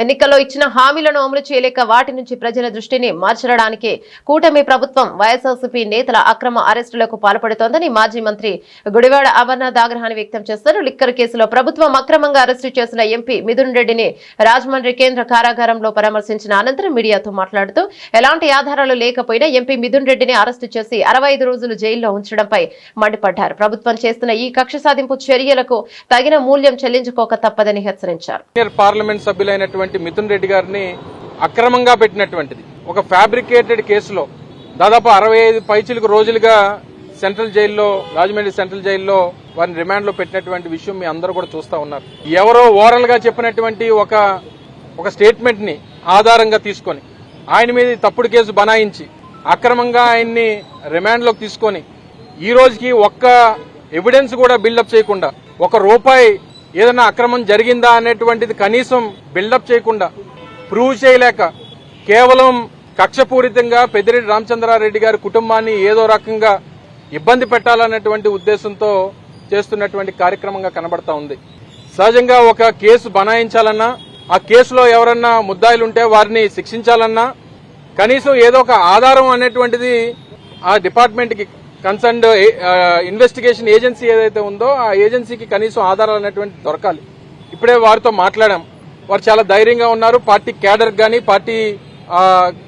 ఎన్నికల్లో ఇచ్చిన హామీలను అమలు చేయలేక వాటి నుంచి ప్రజల దృష్టిని మార్చడానికి కూటమి ప్రభుత్వం వైఎస్ఆర్సీపీ నేతల అక్రమ అరెస్టులకు పాల్పడుతోందని మాజీ మంత్రి గుడివాడ అమర్నాథ్ ఆగ్రహాన్ని వ్యక్తం చేశారు. లిక్కర్ కేసులో ప్రభుత్వం అక్రమంగా అరెస్టు చేసిన ఎంపీ మిథున్ రెడ్డిని రాజమండ్రి కేంద్ర కారాగారంలో పరామర్శించిన అనంతరం మీడియాతో మాట్లాడుతూ ఎలాంటి ఆధారాలు లేకపోయినా ఎంపీ మిథున్ రెడ్డిని అరెస్టు చేసి 65 రోజులు జైల్లో ఉంచడంపై మండిపడ్డారు. ప్రభుత్వం చేస్తున్న ఈ కక్ష సాధింపు చర్యలకు తగిన మూల్యం చెల్లించుకోక తప్పదని హెచ్చరించారు. పార్లమెంట్ సభ్యులైనటువంటి మిథున్ రెడ్డి గారిని అక్రమంగా పెట్టినటువంటిది ఒక ఫ్యాబ్రికేటెడ్ కేసులో దాదాపు 65 పైచిలకు రోజులుగా సెంట్రల్ జైల్లో, రాజమండ్రి సెంట్రల్ జైల్లో వారిని రిమాండ్ లో పెట్టినటువంటి విషయం మీ అందరూ కూడా చూస్తా ఉన్నారు. ఎవరో ఓరల్ గా చెప్పినటువంటి ఒక స్టేట్మెంట్ ని ఆధారంగా తీసుకొని ఆయన మీద తప్పుడు కేసు బనాయించి అక్రమంగా ఆయన్ని రిమాండ్ లోకి తీసుకొని ఈ రోజుకి ఒక్క ఎవిడెన్స్ కూడా బిల్డప్ చేయకుండా, ₹1 ఏదైనా అక్రమం జరిగిందా అనేటువంటిది కనీసం బిల్డప్ చేయకుండా, ప్రూవ్ చేయలేక కేవలం కక్షపూరితంగా పెద్దిరెడ్డి రామచంద్రారెడ్డి గారి కుటుంబాన్ని ఏదో రకంగా ఇబ్బంది పెట్టాలనేటువంటి ఉద్దేశంతో చేస్తున్నటువంటి కార్యక్రమంగా కనబడతా ఉంది. సహజంగా ఒక కేసు బనాయించాలన్నా, ఆ కేసులో ఎవరన్నా ముద్దాయిలుంటే వారిని శిక్షించాలన్నా కనీసం ఏదో ఒక ఆధారం అనేటువంటిది ఆ డిపార్ట్మెంట్ కి కన్సర్న్డ్ ఇన్వెస్టిగేషన్ ఏజెన్సీ ఏదైతే ఉందో ఆ ఏజెన్సీకి కనీసం ఆధారాలు అనేటువంటి దొరకాలి. ఇప్పుడే వారితో మాట్లాడాం. వారు చాలా ధైర్యంగా ఉన్నారు. పార్టీ క్యాడర్ గాని, పార్టీ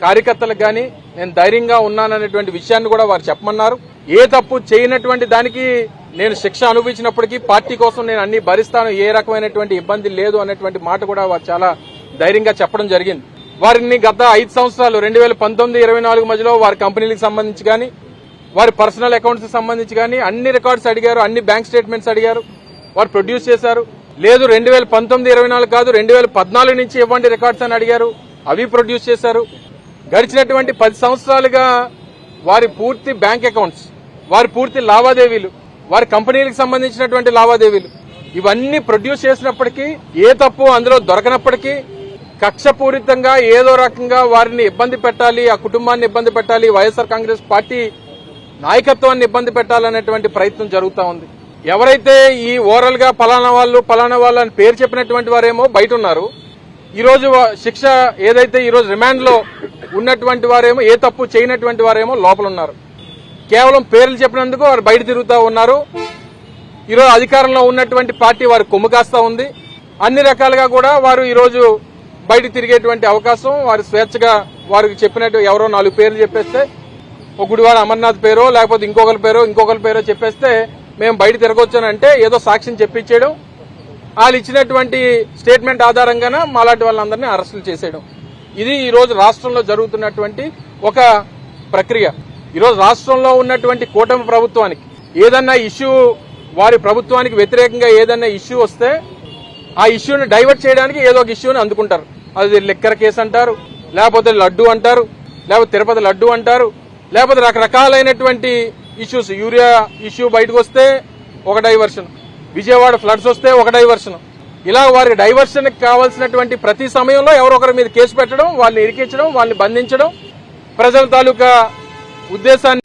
కార్యకర్తలకు గాని నేను ధైర్యంగా ఉన్నాననేటువంటి విషయాన్ని కూడా వారు చెప్పమన్నారు. ఏ తప్పు చేయనటువంటి దానికి నేను శిక్ష అనుభవించినప్పటికీ పార్టీ కోసం నేను అన్ని భరిస్తాను, ఏ రకమైనటువంటి ఇబ్బంది లేదు అనేటువంటి మాట కూడా వారు చాలా ధైర్యంగా చెప్పడం జరిగింది. వారిని గత 5 సంవత్సరాలు 2019-24 మధ్యలో వారి కంపెనీలకు సంబంధించి గాని, వారి పర్సనల్ అకౌంట్స్ కి సంబంధించి గాని అన్ని రికార్డ్స్ అడిగారు, అన్ని బ్యాంక్ స్టేట్మెంట్స్ అడిగారు. వారు ప్రొడ్యూస్ చేశారు. లేదు 2019-24 కాదు 2014 నుంచి ఇవ్వండి రికార్డ్స్ అని అడిగారు, అవి ప్రొడ్యూస్ చేశారు. గడిచినటువంటి 10 సంవత్సరాలుగా వారి పూర్తి బ్యాంక్ అకౌంట్స్, వారి పూర్తి లావాదేవీలు, వారి కంపెనీలకు సంబంధించినటువంటి లావాదేవీలు ఇవన్నీ ప్రొడ్యూస్ చేసినప్పటికీ ఏ తప్పు అందులో దొరకనప్పటికీ కక్షపూరితంగా ఏదో రకంగా వారిని ఇబ్బంది పెట్టాలి, ఆ కుటుంబాన్ని ఇబ్బంది పెట్టాలి, వైఎస్ఆర్ కాంగ్రెస్ పార్టీ నాయకత్వాన్ని ఇబ్బంది పెట్టాలనేటువంటి ప్రయత్నం జరుగుతూ ఉంది. ఎవరైతే ఈ ఓరల్ గా పలానా వాళ్ళు అని పేరు చెప్పినటువంటి వారేమో బయట ఉన్నారు. ఈ రోజు శిక్ష ఏదైతే ఈ రోజు రిమాండ్ లో ఉన్నటువంటి వారేమో, ఏ తప్పు చేయనటువంటి వారేమో లోపల ఉన్నారు. కేవలం పేర్లు చెప్పినందుకు వారు బయట తిరుగుతూ ఉన్నారు. ఈరోజు అధికారంలో ఉన్నటువంటి పార్టీ వారు కొమ్ము కాస్తా ఉంది. అన్ని రకాలుగా కూడా వారు ఈ రోజు బయట తిరిగేటువంటి అవకాశం, వారు స్వేచ్ఛగా వారికి చెప్పినట్టు ఎవరో 4 పేర్లు చెప్పేస్తే, ఒక గుడివాడ అమర్నాథ్ పేరో లేకపోతే ఇంకొకరి పేరో చెప్పేస్తే మేము బయట తిరగొచ్చానంటే ఏదో సాక్ష్యం చెప్పించేయడం, వాళ్ళు ఇచ్చినటువంటి స్టేట్మెంట్ ఆధారంగానే మాలాంటి వాళ్ళందరినీ అరెస్టులు చేసేయడం. ఇది ఈ రోజు రాష్ట్రంలో జరుగుతున్నటువంటి ఒక ప్రక్రియ. ఈరోజు రాష్ట్రంలో ఉన్నటువంటి కూటమి ప్రభుత్వానికి ఏదన్నా ఇష్యూ, వారి ప్రభుత్వానికి వ్యతిరేకంగా ఏదన్నా ఇష్యూ వస్తే ఆ ఇష్యూని డైవర్ట్ చేయడానికి ఏదో ఒక ఇష్యూని అందుకుంటారు. అది లిక్కర్ కేసు అంటారు, లేకపోతే లడ్డు అంటారు, లేకపోతే తిరుపతి లడ్డు అంటారు, లేకపోతే రకరకాలైనటువంటి ఇష్యూస్. యూరియా ఇష్యూ బయటకు వస్తే ఒక డైవర్షన్, విజయవాడ ఫ్లడ్స్ వస్తే ఒక డైవర్షన్. ఇలా వారికి డైవర్షన్ కావాల్సినటువంటి ప్రతి సమయంలో ఎవరొకరి మీద కేసు పెట్టడం, వాళ్ళని ఇరికించడం, వాళ్ళని బంధించడం, ప్రజల తాలూకా ఉద్దేశాన్ని